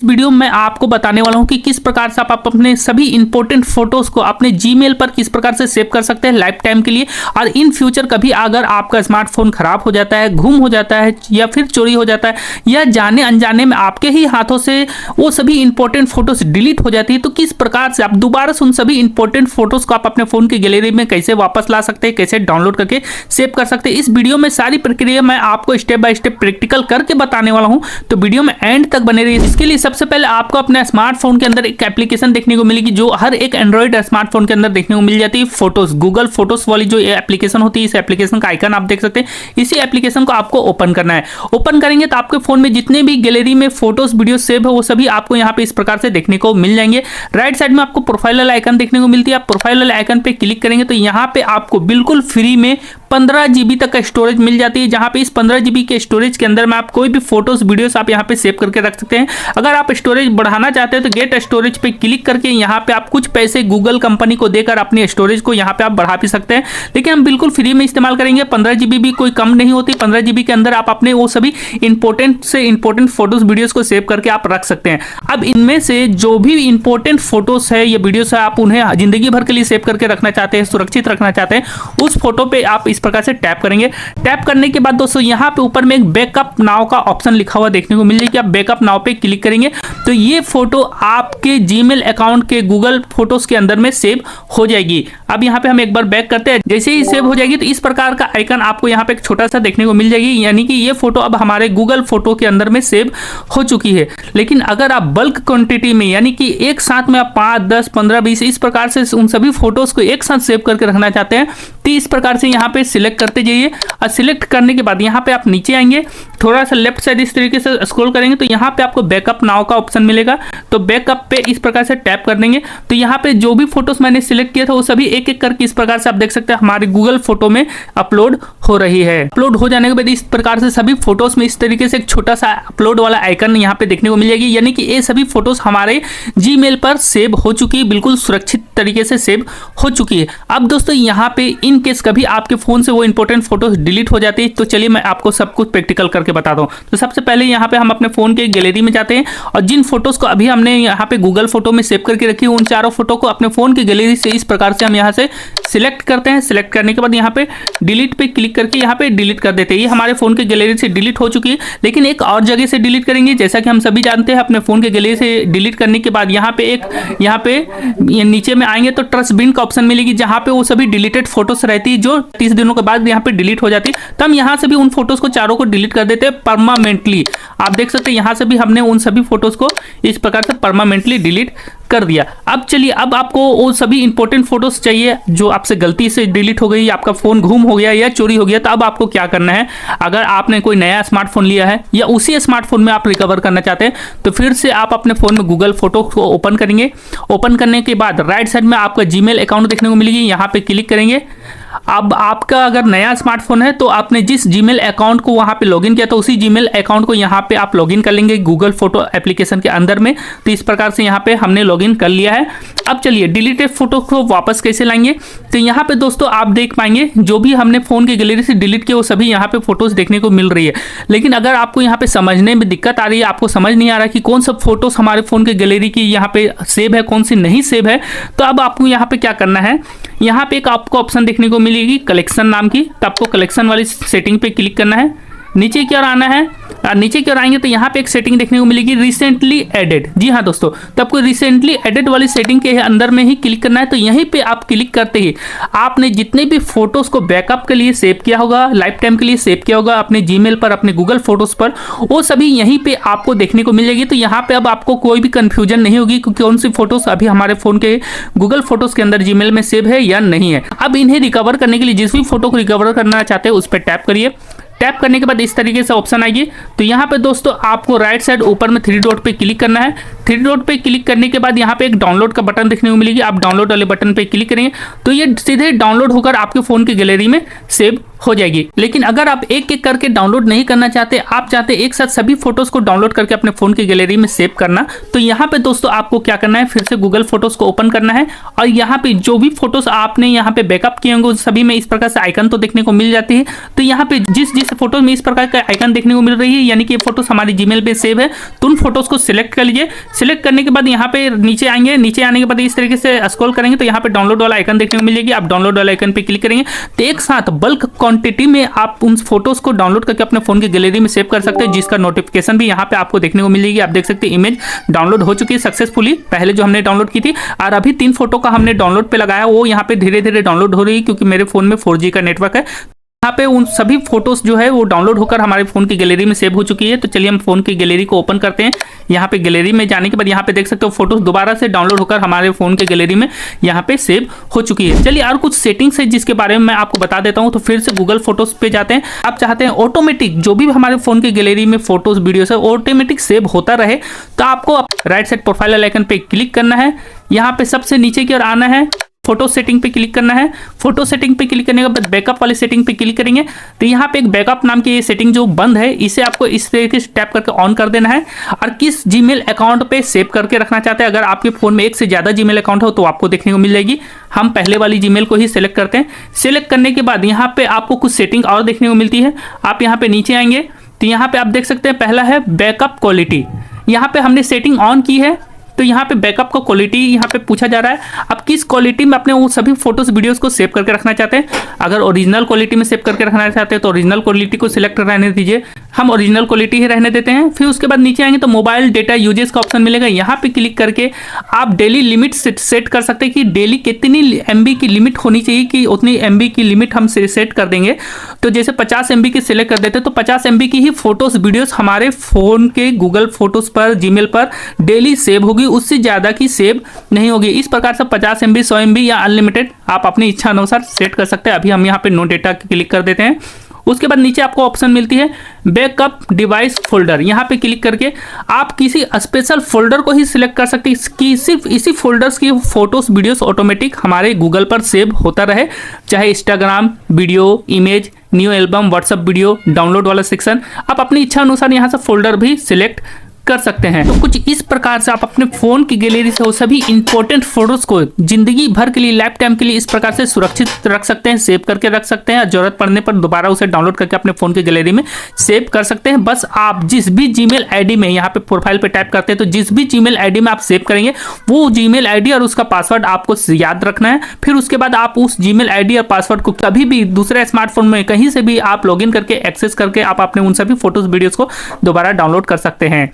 Video में आपको बताने वाला हूं कि किस प्रकार से आप अपने सभी इंपॉर्टेंट फोटोज को अपने जीमेल पर किस प्रकार से सेव कर सकते हैं लाइफ टाइम के लिए। और इन फ्यूचर कभी अगर आपका स्मार्टफोन खराब हो जाता है, गुम हो जाता है या फिर चोरी हो जाता है या जाने अनजाने में आपके ही हाथों से वो सभी इंपॉर्टेंट फोटोज डिलीट हो जाती है, तो किस प्रकार से आप दोबारा से उन सभी इंपॉर्टेंट फोटोज को आप अपने फोन की गैलरी में कैसे वापस ला सकते हैं, कैसे डाउनलोड करके सेव कर सकते हैं। इस वीडियो में सारी प्रक्रिया मैं आपको स्टेप बाय स्टेप प्रैक्टिकल करके बताने वाला हूं, तो वीडियो में एंड तक बने रहिए। इसके लिए सबसे पहले आपको अपने स्मार्टफोन के अंदर एक एप्लीकेशन देखने को मिलेगी जो हर एक एंड्रॉइड स्मार्टफोन के अंदर देखने को मिल जाती है। फोटोज, गूगल फोटोज वाली जो एप्लीकेशन होती है, इस एप्लीकेशन का आइकन आप देख सकते हैं। इसी एप्लीकेशन को आपको ओपन करना है। ओपन करेंगे तो आपके फोन में जितने भी गैलरी में फोटोज वीडियो सेव है वो सभी आपको यहाँ पे इस प्रकार से देखने को मिल जाएंगे। राइट साइड में आपको प्रोफाइल वाला आइकन देखने को मिलती है। आप प्रोफाइल वाले आइकन पे क्लिक करेंगे तो यहाँ पे आपको बिल्कुल फ्री में 15 GB तक का स्टोरेज मिल जाती है, जहां पे इस 15 GB के स्टोरेज के अंदर में आप कोई भी फोटोज वीडियोस आप यहां पे सेव करके रख सकते हैं। अगर आप स्टोरेज बढ़ाना चाहते हैं तो गेट स्टोरेज पे क्लिक करके यहां पे आप कुछ पैसे गूगल कंपनी को देकर अपनी स्टोरेज को यहां पे आप बढ़ा भी सकते हैं, लेकिन हम बिल्कुल फ्री में इस्तेमाल करेंगे। 15 GB भी कोई कम नहीं होती। 15 GB के अंदर आप अपने वो सभी इंपॉर्टेंट से इंपॉर्टेंट फोटोज वीडियोस को सेव करके आप रख सकते हैं। अब इनमें से जो भी इंपॉर्टेंट फोटोज है या वीडियोस है, आप उन्हें जिंदगी भर के लिए सेव करके रखना चाहते हैं, सुरक्षित रखना चाहते हैं, उस फोटो पे आप इस प्रकार से टैप करेंगे। टैप करने के बाद दोस्तों यहाँ पे ऊपर में एक बैकअप नाउ का ऑप्शन लिखा हुआ देखने को मिल जाएगा। आप बैकअप नाउ पे क्लिक करेंगे तो ये फोटो आपके जीमेल अकाउंट के गूगल फोटोज के अंदर में सेव हो जाएगी। अब यहाँ पे हम एक बार बैक करते हैं। जैसे ही सेव हो जाएगी तो इस प्रकार का आइकन आपको यहाँ पे एक छोटा सा देखने को मिल जाएगी, यानी कि ये फोटो अब हमारे गूगल फोटो के अंदर में सेव हो चुकी है। लेकिन अगर आप बल्क क्वांटिटी में, यानी कि एक साथ में आप 5, 10, 15, 20 इस प्रकार से उन सभी फोटोज को एक साथ सेव करके रखना चाहते हैं तो इस प्रकार से यहाँ पे सिलेक्ट करते जाइए। और सिलेक्ट करने के बाद यहाँ पे आप नीचे आएंगे, थोड़ा सा लेफ्ट साइड इस तरीके से स्क्रॉल करेंगे तो यहाँ पे आपको बैकअप नाउ का ऑप्शन मिलेगा। तो बैकअप पे इस प्रकार से टैप कर देंगे तो यहाँ पे जो भी फोटोज मैंने सिलेक्ट किया था वो सभी एक एक करके इस प्रकार से आप देख सकते हैं हमारे गूगल फोटो में अपलोड हो रही है। अपलोड हो जाने के बाद इस प्रकार से सभी फोटोज में इस तरीके से एक छोटा सा अपलोड वाला आइकन यहाँ पे देखने को मिल जाएगी, यानी कि ये सभी फोटोज हमारे जीमेल पर सेव हो चुकी है, बिल्कुल सुरक्षित तरीके से सेव हो चुकी है। अब दोस्तों यहाँ पे इन केस कभी आपके फोन से वो इंपॉर्टेंट फोटोज डिलीट हो जाती है तो चलिए मैं आपको सब कुछ प्रैक्टिकल करके बताता हूँ। तो सबसे पहले यहाँ पे हम अपने फोन के गैलरी में जाते हैं और जिन फोटोज को अभी हमने यहाँ पे गूगल फोटो में सेव करके रखी है उन चारों फोटो को अपने फोन की गैलरी से इस प्रकार से हम यहाँ से सिलेक्ट करते हैं। सिलेक्ट करने के बाद यहाँ पे डिलीट पे क्लिक करके यहाँ पे डिलीट कर देते हैं। ये हमारे फोन के गैलरी से डिलीट हो चुकी है, लेकिन एक और जगह से डिलीट करेंगे। जैसा कि हम सभी जानते हैं अपने फोन के गैलरी से डिलीट करने के बाद यहाँ पे नीचे में आएंगे तो ट्रस्ट बिन का ऑप्शन मिलेगी, जहाँ पे वो सभी डिलीटेड फोटोज रहती है जो 30 दिनों के बाद यहाँ पे डिलीट हो जाती है। तो हम यहाँ से भी उन फोटोज को चारों को डिलीट कर देते हैं परमानेंटली। आप देख सकते हैं यहाँ से भी हमने उन सभी फोटोज को इस प्रकार से परमानेंटली डिलीट कर दिया। अब चलिए, अब आपको वो सभी इंपॉर्टेंट फोटोज चाहिए जो आपसे गलती से डिलीट हो गई, आपका फोन गुम हो गया या चोरी हो गया, तो अब आपको क्या करना है। अगर आपने कोई नया स्मार्टफोन लिया है या उसी स्मार्टफोन में आप रिकवर करना चाहते हैं तो फिर से आप अपने फोन में गूगल फोटो को ओपन करेंगे। ओपन करने के बाद राइट साइड में आपका जीमेल अकाउंट देखने को मिलेगी, यहाँ पे क्लिक करेंगे। अब आपका अगर नया स्मार्टफोन है तो आपने जिस जीमेल अकाउंट को वहां पे लॉगिन किया तो उसी जीमेल अकाउंट को यहाँ पे आप लॉगिन कर लेंगे गूगल फोटो एप्लीकेशन के अंदर में। तो इस प्रकार से यहाँ पे हमने लॉगिन कर लिया है। अब चलिए डिलीटेड फोटो को वापस कैसे लाएंगे, तो यहाँ पे दोस्तों आप देख पाएंगे जो भी हमने फोन की गैलरी से डिलीट किया वो सभी यहाँ पे फोटोज देखने को मिल रही है। लेकिन अगर आपको यहाँ पे समझने में दिक्कत आ रही है, आपको समझ नहीं आ रहा कि कौन सा फोटोज हमारे फोन की गैलरी की यहाँ पे सेव है, कौन सी नहीं सेव है, तो अब आपको यहाँ पे क्या करना है। यहाँ पे एक आपको ऑप्शन देखने को मिलेगी कलेक्शन नाम की, तो आपको कलेक्शन वाली सेटिंग पे क्लिक करना है। नीचे की ओर आना है, नीचे की ओर आएंगे तो यहाँ पे एक सेटिंग देखने को मिलेगी रिसेंटली एडेड। जी हाँ दोस्तों, तो आपको रिसेंटली एडेड वाली सेटिंग के अंदर में ही क्लिक करना है। तो यहीं पे आप क्लिक करते ही आपने जितने भी फोटोज को बैकअप के लिए सेव किया होगा, लाइफ टाइम के लिए सेव किया होगा अपने जीमेल पर, अपने गूगल फोटोज पर, वो सभी यहीं पे आपको देखने को मिल जाएगी। तो यहाँ पे अब आपको कोई भी कंफ्यूजन नहीं होगी कि कौन सी फोटोज अभी हमारे फोन के गूगल फोटोज के अंदर जीमेल में सेव है या नहीं है। अब इन्हें रिकवर करने के लिए जिस भी फोटो को रिकवर करना चाहते हैं उस पर टैप करिए। टैप करने के बाद इस तरीके से ऑप्शन आएगी। तो यहाँ पे दोस्तों आपको राइट साइड ऊपर में 3 डॉट पे क्लिक करना है। 3 डॉट पे क्लिक करने के बाद यहाँ पे एक डाउनलोड का बटन देखने को मिलेगी। आप डाउनलोड वाले बटन पे क्लिक करेंगे तो ये सीधे डाउनलोड होकर आपके फोन की गैलरी में सेव हो जाएगी। लेकिन अगर आप एक एक करके डाउनलोड नहीं करना चाहते, आप चाहते एक साथ सभी फोटोज को डाउनलोड करके अपने फोन की गैलरी में सेव करना, तो यहाँ पे दोस्तों आपको क्या करना है, फिर से गूगल फोटोज को ओपन करना है और यहाँ पे जो भी फोटोज आपने यहाँ पे बैकअप किए होंगे सभी में इस प्रकार से आइकन तो देखने को मिल जाती है। तो यहाँ पे जिस जिस फोटो में इस प्रकार का आइकन देखने को मिल रही है, यानी कि ये फोटोज हमारी जीमेल पे सेव है, तो उन फोटोज को सिलेक्ट कर लीजिए। सिलेक्ट करने के बाद यहाँ पे नीचे आएंगे, नीचे आने के बाद इस तरीके से स्क्रॉल करेंगे तो यहाँ पे डाउनलोड वाला आइकन देखने को मिलेगी। आप डाउनलोड वाला आइकन पे क्लिक करेंगे तो एक साथ बल्क क्वांटिटी में आप उन फोटोज को डाउनलोड करके अपने फोन की गैलरी में सेव कर सकते हैं, जिसका नोटिफिकेशन भी यहाँ पे आपको देखने को मिलेगी। आप देख सकते हैं इमेज डाउनलोड हो चुकी है सक्सेसफुली, पहले जो हमने डाउनलोड की थी, और अभी 3 फोटो का हमने डाउनलोड पे लगाया, वो यहाँ पे धीरे धीरे डाउनलोड हो रही है क्योंकि मेरे फोन में 4G का नेटवर्क है। यहाँ पे उन सभी फोटोज जो है वो डाउनलोड होकर हमारे फोन की गैलरी में सेव हो चुकी है। तो चलिए हम फोन की गैलरी को ओपन करते हैं। यहाँ पे गैलरी में जाने के बाद यहाँ पे देख सकते हो फोटोज दोबारा से डाउनलोड होकर हमारे फोन के गैलरी में यहाँ पे सेव हो चुकी है। चलिए और कुछ सेटिंग्स है जिसके बारे में मैं आपको बता देता हूँ। तो फिर से गूगल फोटोज पे जाते हैं। आप चाहते हैं ऑटोमेटिक जो भी हमारे फोन की गैलरी में फोटोज वीडियोस है ऑटोमेटिक सेव होता रहे, तो आपको राइट साइड प्रोफाइल आइकन पे क्लिक करना है। यहाँ पे सबसे नीचे की ओर आना है, फोटो सेटिंग पे क्लिक करना है। फोटो सेटिंग पे क्लिक करने के बाद बैकअप वाली सेटिंग पे क्लिक करेंगे तो यहाँ पे एक बैकअप नाम की ये सेटिंग जो बंद है, इसे आपको इस तरीके से टैप करके ऑन कर देना है। और किस जीमेल अकाउंट पे सेव करके रखना चाहते हैं, अगर आपके फोन में एक से ज्यादा जीमेल अकाउंट हो तो आपको देखने को मिल जाएगी। हम पहले वाली जीमेल को ही सिलेक्ट करते हैं। सिलेक्ट करने के बाद यहाँ पे आपको कुछ सेटिंग और देखने को मिलती है। आप यहाँ पे नीचे आएंगे तो यहाँ पे आप देख सकते हैं पहला है बैकअप क्वालिटी। यहाँ पे हमने सेटिंग ऑन की है तो यहाँ पे बैकअप का क्वालिटी यहाँ पे पूछा जा रहा है। आप किस क्वालिटी में अपने वो सभी फोटोज वीडियोस को सेव करके रखना चाहते हैं। अगर ओरिजिनल क्वालिटी में सेव करके रखना चाहते हैं तो ओरिजिनल क्वालिटी को सिलेक्ट रहने दीजिए, हम ओरिजिनल क्वालिटी ही रहने देते हैं। फिर उसके बाद नीचे आएंगे तो मोबाइल डेटा यूजेस का ऑप्शन मिलेगा। यहाँ पे क्लिक करके आप डेली लिमिट सेट कर सकते हैं कि डेली कितनी MB की लिमिट होनी चाहिए, कि उतनी MB की लिमिट हम सेट कर देंगे। तो जैसे 50 MB की सिलेक्ट कर देते हैं तो 50 MB की ही फोटोज वीडियोस हमारे फोन के गूगल फोटोज पर जीमेल पर डेली सेव होगी, उससे ज्यादा की सेव नहीं होगी। इस प्रकार से 50 MB 100 MB या अनलिमिटेड आप अपनी इच्छा अनुसार सेट कर सकते हैं। अभी हम यहाँ पे नो डेटा क्लिक कर देते हैं। उसके बाद नीचे आपको ऑप्शन मिलती है बैकअप डिवाइस फोल्डर। यहाँ पे क्लिक करके आप किसी स्पेशल फोल्डर को ही सिलेक्ट कर सकते हैं कि सिर्फ इसी फोल्डर्स की फोटोज वीडियोस ऑटोमेटिक हमारे गूगल पर सेव होता रहे, चाहे Instagram video, image, new album, WhatsApp video, download वाला सेक्शन, आप अपनी इच्छा अनुसार यहाँ से फोल्डर भी सिलेक्ट कर सकते हैं। तो कुछ इस प्रकार से आप अपने फोन की गैलरी से वो सभी इंपॉर्टेंट फोटोज को जिंदगी भर के लिए, लाइफ टाइम के लिए इस प्रकार से सुरक्षित रख सकते हैं, सेव करके रख सकते हैं और जरूरत पड़ने पर दोबारा उसे डाउनलोड करके अपने फोन की गैलरी में सेव कर सकते हैं। बस आप जिस भी जीमेल आईडी में यहाँ पे प्रोफाइल पे टाइप करते हैं तो जिस भी जीमेल आईडी में आप सेव करेंगे वो जीमेल आईडी और उसका पासवर्ड आपको याद रखना है। फिर उसके बाद आप उस जीमेल आईडी और पासवर्ड को कभी भी दूसरे स्मार्टफोन में कहीं से भी आप लॉगिन करके एक्सेस करके आप अपने उन सभी फोटोज वीडियोज को दोबारा डाउनलोड कर सकते हैं।